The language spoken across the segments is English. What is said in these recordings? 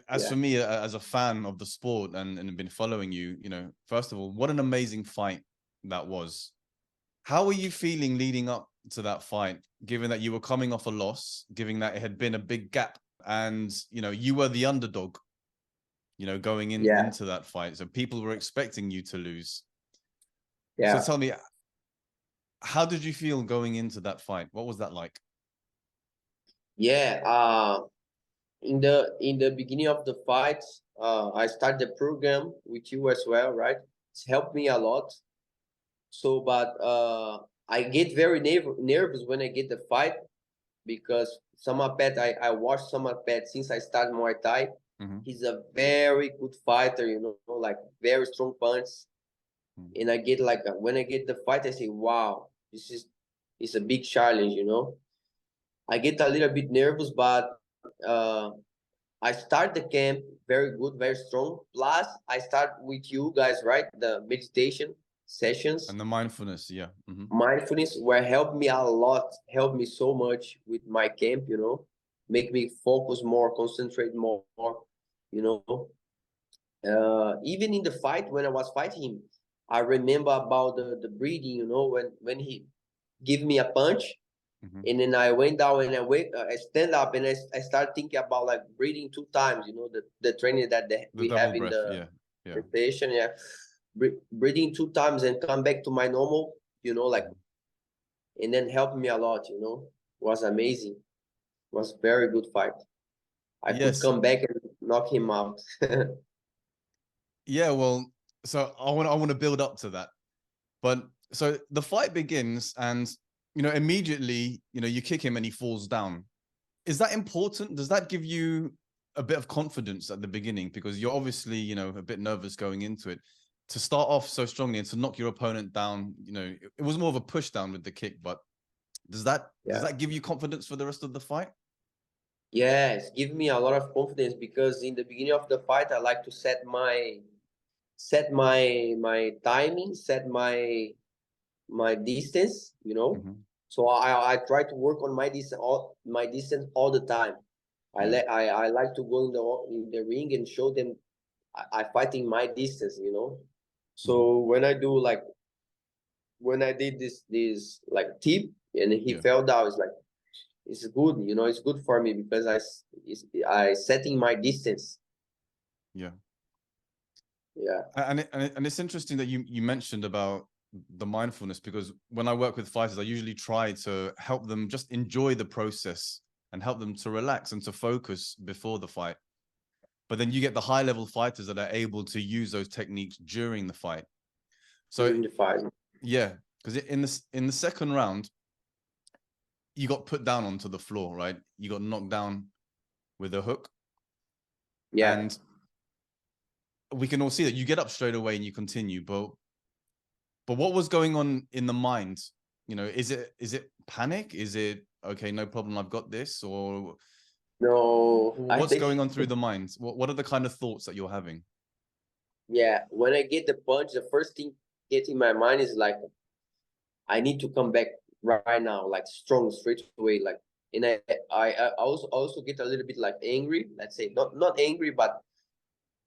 as for me, as a fan of the sport and been following you, first of all, what an amazing fight that was. How were you feeling leading up to that fight, given that you were coming off a loss, given that it had been a big gap, and you were the underdog, going into that fight, so people were expecting you to lose. So tell me, how did you feel going into that fight? What was that like? In the beginning of the fight, I started the program with you as well, right? It's helped me a lot. So, but I get very nervous when I get the fight, because Saemapetch, I watched Saemapetch since I started Muay Thai. He's a very good fighter, like very strong punch. And I get when I get the fight, I say, wow, it's a big challenge, I get a little bit nervous, but I start the camp very good, very strong. Plus, I start with you guys, right? The meditation sessions and the mindfulness, mindfulness were helped me a lot, helped me so much with my camp. Make me focus more, concentrate more. Even in the fight, when I was fighting him, I remember about the breathing. When he give me a punch. And then I went down and I stand up and I start thinking about like breathing 2 times, the training that we have in breath, the meditation. Breathing 2 times and come back to my normal, and then helped me a lot, was amazing. Was very good fight. I could come back and knock him out. Well, so I want to build up to that. But so the fight begins and immediately, you kick him and he falls down. Is that important? Does that give you a bit of confidence at the beginning? Because you're obviously, a bit nervous going into it. To start off so strongly and to knock your opponent down, it was more of a push down with the kick, but does that give you confidence for the rest of the fight? Yes, give me a lot of confidence, because in the beginning of the fight, I like to set my timing, set my distance, So I try to work on my distance all the time. I like to go in the ring and show them I fight in my distance, So when I do when I did this like tip and he fell down, it's like it's good, it's good for me because I setting my distance. And it's interesting that you mentioned about the mindfulness, because when I work with fighters, I usually try to help them just enjoy the process and help them to relax and to focus before the fight. But then you get the high level fighters that are able to use those techniques during the fight. So during the fight, because in the second round, you got put down onto the floor, right? You got knocked down with a hook. And we can all see that you get up straight away and you continue, but what was going on in the mind? Is it panic? Is it okay, no problem, I've got this? Or no, what's going on through the mind? What are the kind of thoughts that you're having? When I get the punch, the first thing get in my mind is like, I need to come back right now, like strong, straight away. Like, and I also get a little bit like angry. Let's say not angry, but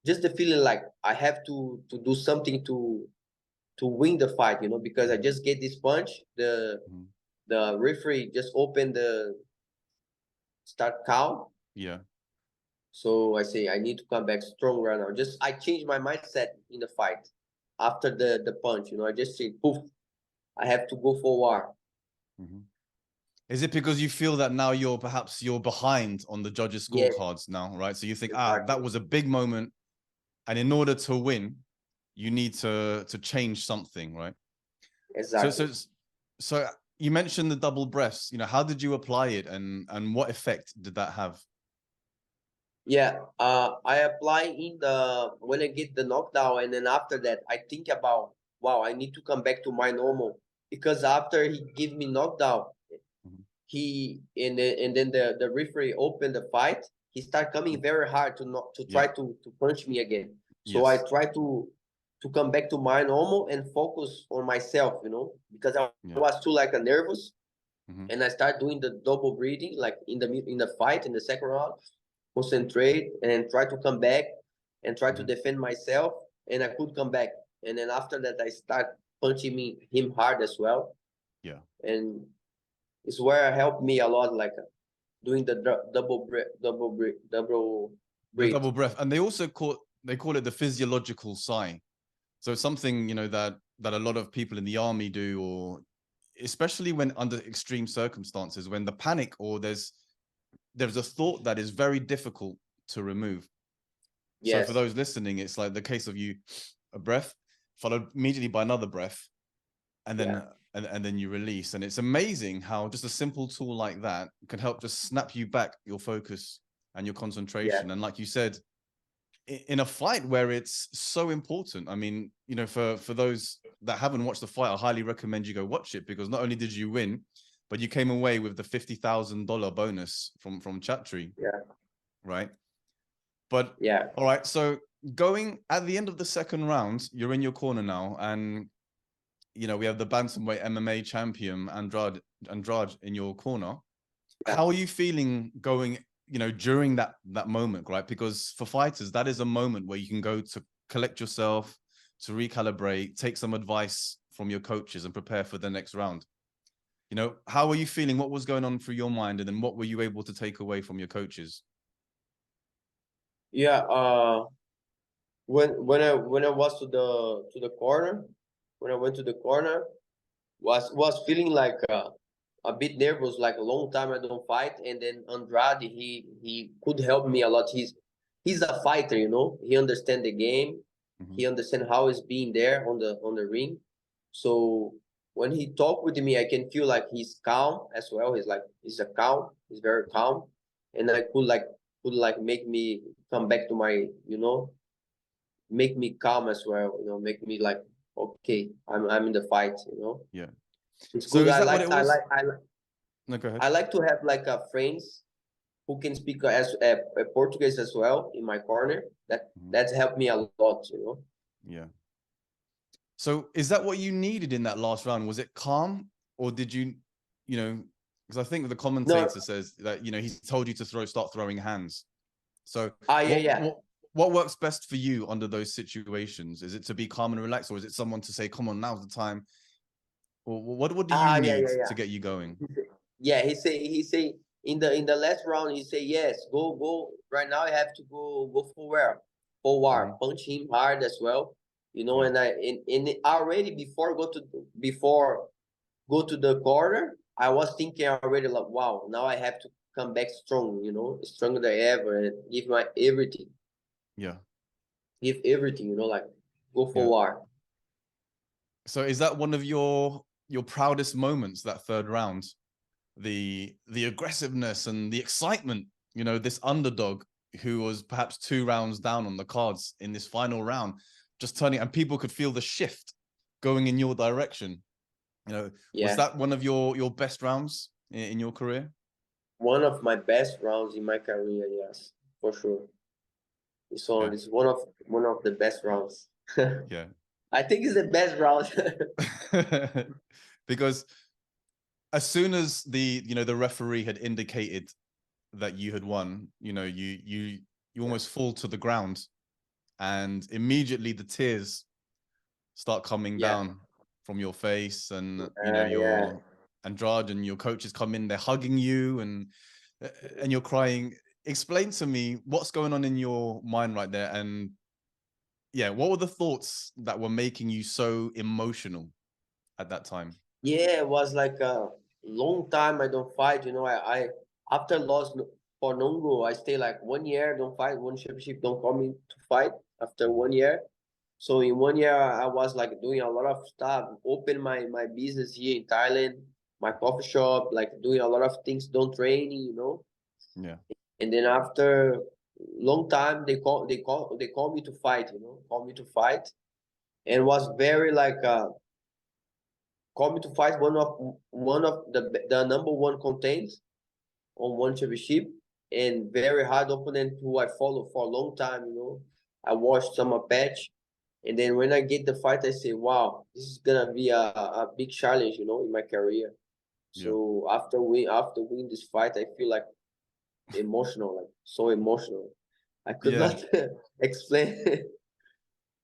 just the feeling like I have to do something to win the fight, because I just get this punch. The referee just opened the start count. So I say I need to come back strong right now. I changed my mindset in the fight after the punch. I just say, poof, I have to go for war. Is it because you feel that now you're behind on the judges' scorecards now, right? So you think, that was a big moment, and in order to win, you need to change something, right? Exactly. So you mentioned the double breaths. How did you apply it, and what effect did that have? I apply when I get the knockdown, and then after that I think about, wow, I need to come back to my normal, because after he give me knockdown, and then the referee opened the fight, he start coming very hard to try to punch me again. So I try to come back to my normal and focus on myself, because I was too nervous. And I start doing the double breathing, like in the fight in the second round. concentrate and try to come back and try to Mhm. defend myself, and I could come back. And then after that, I start punching him hard as well, Yeah. and it's where it helped me a lot, like doing the double The breath. double breath. And they call it the physiological sigh. So it's something, that a lot of people in the army do, or especially when under extreme circumstances, when the panic or there's a thought that is very difficult to remove. So for Yes, those listening, it's like the case of you a breath followed immediately by another breath, and yeah, then and then you release. And it's amazing how just a simple tool like that can help just snap you back your focus and your yeah, concentration. And like you said, in a fight where it's so important. I mean, for those that haven't watched the fight, I highly recommend you go watch it, because not only did you win, but you came away with the $50,000 bonus from Chatri, yeah, right? But yeah, all right, so going at the end of the second round, you're in your corner now, and we have the bantamweight MMA champion Andrade in your corner. yeah, How are you feeling going, during that moment, right? Because for fighters, that is a moment where you can go to collect yourself, to recalibrate, take some advice from your coaches, and prepare for the next round. How are you feeling? What was going on through your mind, and then what were you able to take away from your coaches? yeah. When I was to the corner, when I went to the corner, was feeling like a bit nervous, like a long time I don't fight. And then Andrade, he could help me a lot. He's a fighter, you know. He understand the game. Mm-hmm. He understand how it's being there on the ring. So when he talk with me, I can feel like he's calm as well. He's a calm. He's very calm, and I could make me come back to my, make me calm as well. Make me like, okay, I'm in the fight. Yeah. It's So good. is that what it was? No, go ahead. I like to have like a friends who can speak as Portuguese as well in my corner. Mhm. That's helped me a lot. Yeah. So is that what you needed in that last round? Was it calm, or did because I think the No, commentator says that, he told you to start throwing hands. So yeah, what yeah. what what works best for you under those situations? Is it to be calm and relaxed, or is it someone to say, "Come on, now's the time"? Or what do you Yeah, need yeah, to yeah. get you going? Yeah, he say in the last round he say yes, go right now. I have to go forward, Hmm. punch him hard as well. Yeah, And already before go to the corner, I was thinking already like, wow, now I have to come back strong, stronger than ever, and give my everything, yeah, like go yeah. forward. So is that one of your proudest moments, that third round? The aggressiveness and the excitement, this underdog who was perhaps 2 rounds down on the cards in this final round, just turning, and people could feel the shift going in your direction. Was Yeah, that one of your best rounds in your career? one of my best rounds in my career. Yes, for sure. Yeah, It's one of the best rounds. yeah. I think it's the best round. Because as soon as the referee had indicated that you had won, you Yeah, almost fall to the ground, and immediately the tears start coming yeah, down from your face, and yeah. your Andrade and your coaches come in, they're hugging you, and you're crying. Explain to me what's going on in your mind right there, and yeah, what were the thoughts that were making you so emotional at that time? Yeah, it was like a long time I don't fight. I after loss for Nongo, I stay like 1 year, don't fight, one championship, don't call me to fight after Mhm. 1 year. So in 1 year, I was like doing a lot of stuff, open my business here in Thailand, my coffee shop, like doing a lot of things, don't training. Yeah, And then after long time, they call me to fight, call me to fight, and was very like call me to fight one of the number one contenders on one championship, and very hard opponent who I follow for a long time. I watched Saemapetch, and then when I get the fight, I say, wow, this is gonna be a big challenge, in my career. yeah, So after win this fight, I feel like emotional, like so emotional. I could Yeah. not explain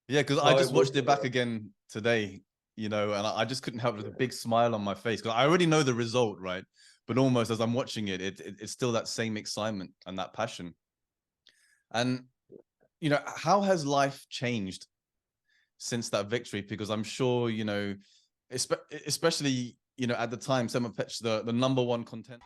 Yeah, because I how just watched it emotional. back again today, you know, and I just couldn't help with a big smile on my face because I already know the result, right? But almost as I'm watching it, it's still that same excitement and that passion. And you know, how has life changed since that victory? Because I'm sure, you know, especially, you know, at the time, Saemapetch, the number one contender.